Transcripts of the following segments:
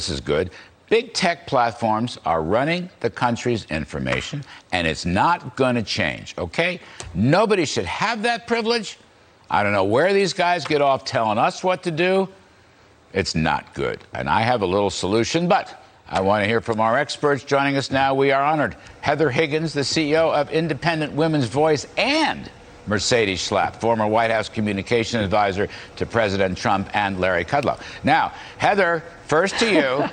This is good. Big tech platforms are running the country's information, and it's not going to change, okay? Nobody should have that privilege. I don't know where these guys get off telling us what to do. It's not good. And I have a little solution, but I want to hear from our experts. Joining us now, we are honored. Heather Higgins, the CEO of Independent Women's Voice, and Mercedes Schlapp, former White House communication advisor to President Trump and Larry Kudlow. Now, Heather, first to you.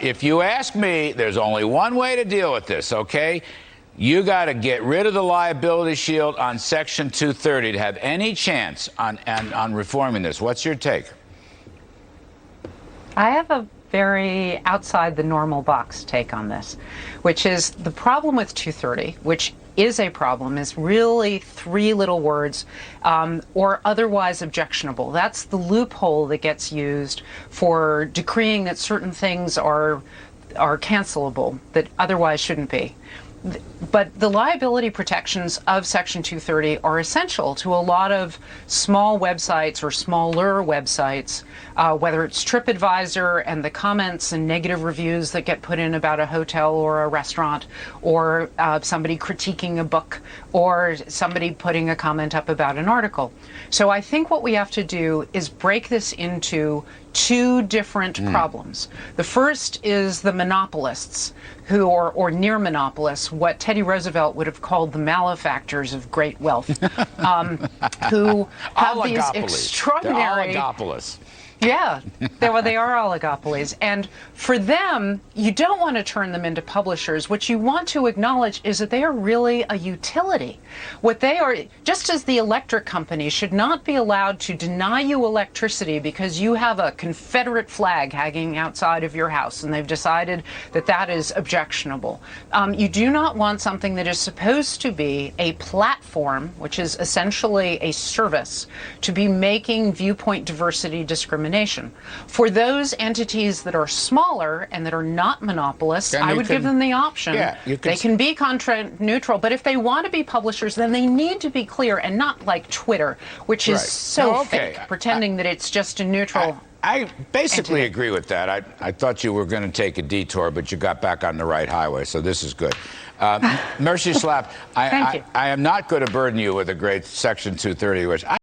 If you ask me, there's only one way to deal with this, okay? You got to get rid of the liability shield on Section 230 to have any chance on reforming this. What's your take? I have a very outside the normal box take on this, which is the problem with 230, which is a problem, is really three little words, or otherwise objectionable. That's the loophole that gets used for decreeing that certain things are cancelable that otherwise shouldn't be. But the liability protections of Section 230 are essential to a lot of small websites or smaller websites, whether it's TripAdvisor and the comments and negative reviews that get put in about a hotel or a restaurant, or somebody critiquing a book, or somebody putting a comment up about an article. So I think what we have to do is break this into two different problems. The first is the monopolists, who or near monopolists, what Teddy Roosevelt would have called the malefactors of great wealth, who have these extraordinary... They're oligopolists. Yeah, they are oligopolies. And for them, you don't want to turn them into publishers. What you want to acknowledge is that they are really a utility. What they are, just as the electric company should not be allowed to deny you electricity because you have a Confederate flag hanging outside of your house and they've decided that that is objectionable. You do not want something that is supposed to be a platform, which is essentially a service, to be making viewpoint diversity discrimination. For those entities that are smaller and that are not monopolists, I would give them the option. Yeah, they can be content neutral, but if they want to be publishers, then they need to be clear and not like Twitter, which is so fake, pretending that it's just a neutral. I basically agree with that. I thought you were going to take a detour, but you got back on the right highway, so this is good. Mercy Schlapp, I am not going to burden you with a great Section 230, which